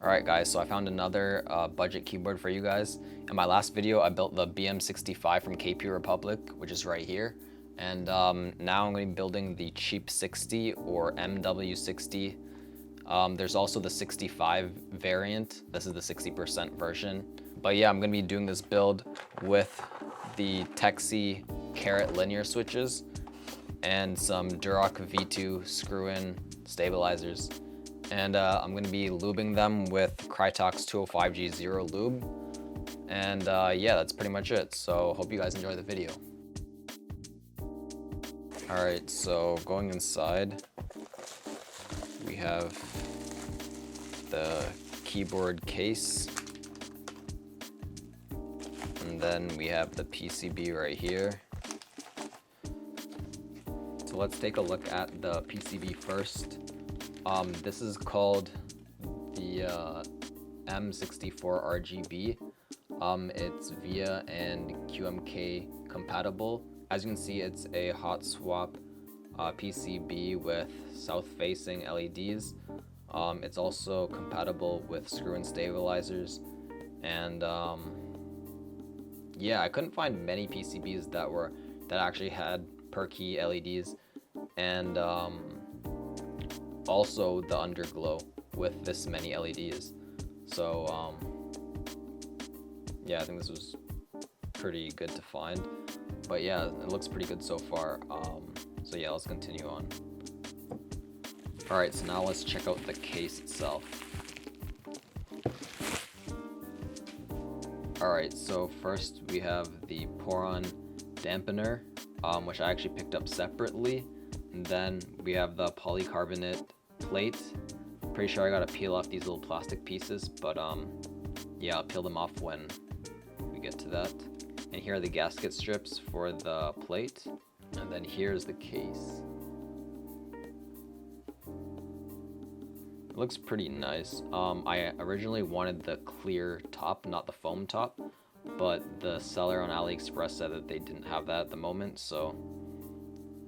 Alright guys, so I found another budget keyboard for you guys. In my last video, I built the BM65 from KP Republic, which is right here. And now I'm going to be building the Cheap60 or MW60. There's also the 65 variant. This is the 60% version. But yeah, I'm going to be doing this build with the Tecsee carat linear switches and some Durock V2 screw-in stabilizers. And I'm going to be lubing them with Krytox 205G Zero Lube. And yeah, that's pretty much it. So hope you guys enjoy the video. Alright, so going inside, we have the keyboard case. And then we have the PCB right here. So let's take a look at the PCB first. This is called the M64rgb. It's VIA and QMK compatible. As you can see, it's a hot swap PCB with south-facing LEDs. It's also compatible with screw-in stabilizers. And yeah, I couldn't find many PCBs that actually had per key LEDs. And also the underglow with this many LEDs. So yeah, I think this was pretty good to find. But yeah, it looks pretty good so far. So yeah, let's continue on. Alright, so now let's check out the case itself. Alright, so first we have the Poron dampener, which I actually picked up separately. And then we have the polycarbonate plate. Pretty sure I gotta peel off these little plastic pieces, but yeah, I'll peel them off when we get to that. And here are the gasket strips for the plate. And then here's the case. It looks pretty nice. I originally wanted the clear top, not the foam top, but the seller on Aliexpress said that they didn't have that at the moment, so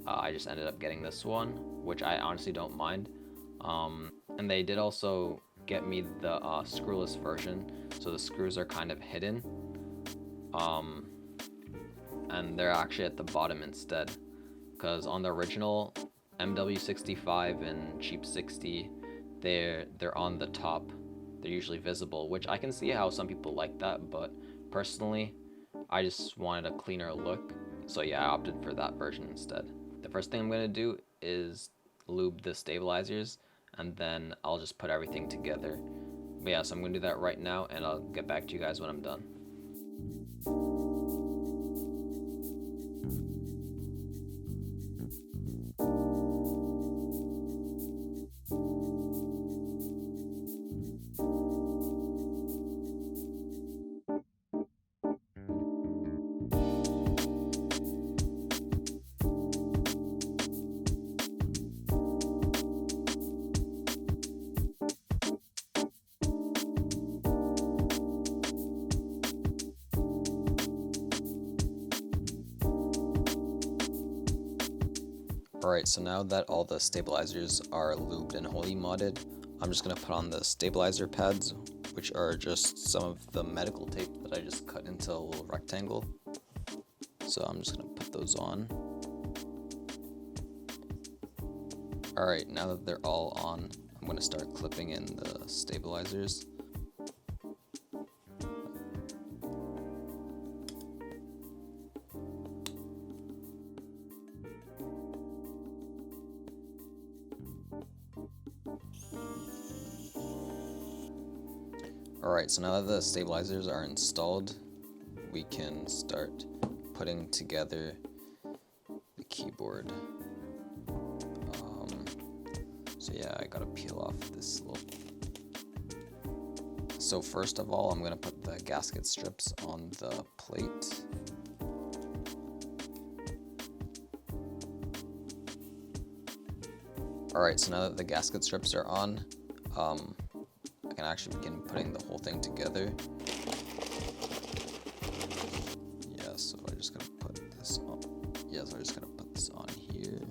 I just ended up getting this one, which I honestly don't mind. And they did also get me the screwless version, so the screws are kind of hidden. And they're actually at the bottom instead, because on the original MW65 and Cheap60, they're on the top. They're usually visible, which I can see how some people like that, but personally, I just wanted a cleaner look. So yeah, I opted for that version instead. The first thing I'm going to do is lube the stabilizers, and then I'll just put everything together. But yeah, so I'm going to do that right now, and I'll get back to you guys when I'm done. Alright, so now that all the stabilizers are lubed and Holee modded, I'm just going to put on the stabilizer pads, which are just some of the medical tape that I just cut into a little rectangle. So I'm just going to put those on. Alright, now that they're all on, I'm going to start clipping in the stabilizers. Alright, so now that the stabilizers are installed, we can start putting together the keyboard. So yeah, I gotta peel off this little... So first of all, I'm gonna put the gasket strips on the plate. Alright, so now that the gasket strips are on, I can actually begin putting the whole thing together. Yeah, so I'm just gonna put this on. Yeah, so I'm just gonna put this on here.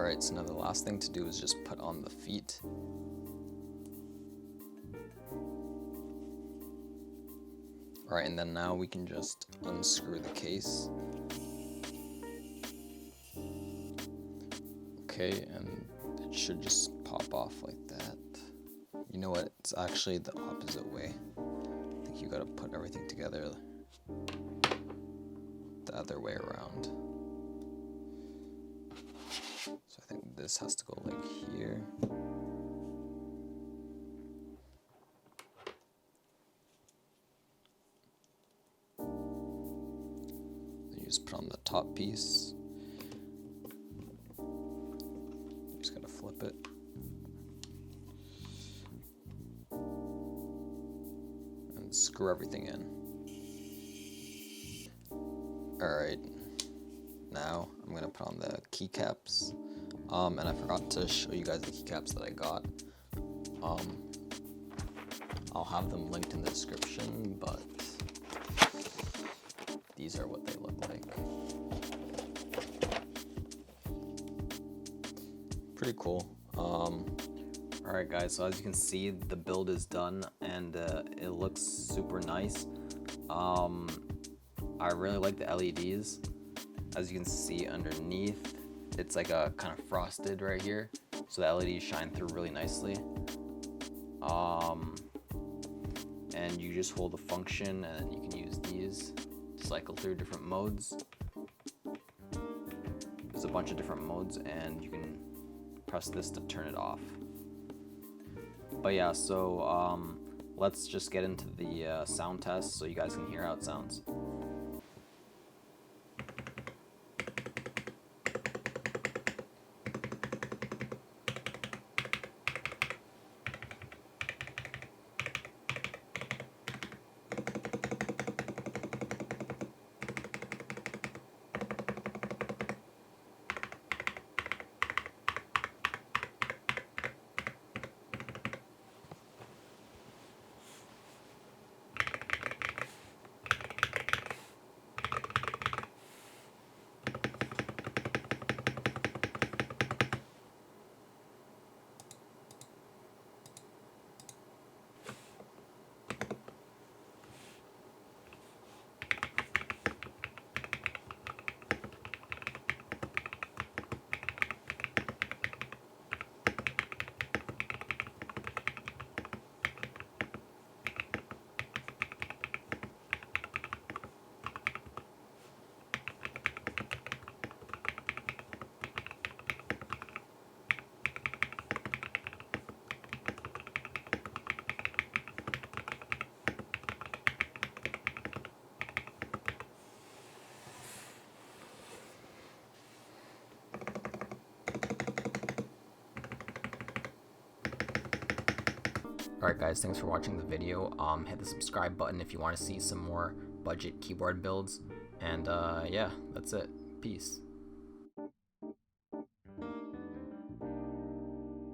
Alright, so now the last thing to do is just put on the feet. Alright, and then now we can just unscrew the case. Okay, and it should just pop off like that. You know what, it's actually the opposite way. I think you gotta put everything together the other way around. So I think this has to go like here. Then you just put on the top piece. You just gotta flip it. And screw everything in. Alright, now I'm gonna put on the keycaps. And I forgot to show you guys the keycaps that I got. I'll have them linked in the description, but these are what they look like. Pretty cool. Alright guys, so as you can see, the build is done and it looks super nice. I really like the LEDs. As you can see underneath, it's like a kind of frosted right here, so the LEDs shine through really nicely. And you just hold the function and you can use these to cycle through different modes. There's a bunch of different modes and you can press this to turn it off. But yeah, so let's just get into the sound test so you guys can hear how it sounds. Alright guys, thanks for watching the video. Hit the subscribe button if you want to see some more budget keyboard builds. And yeah, that's it. Peace.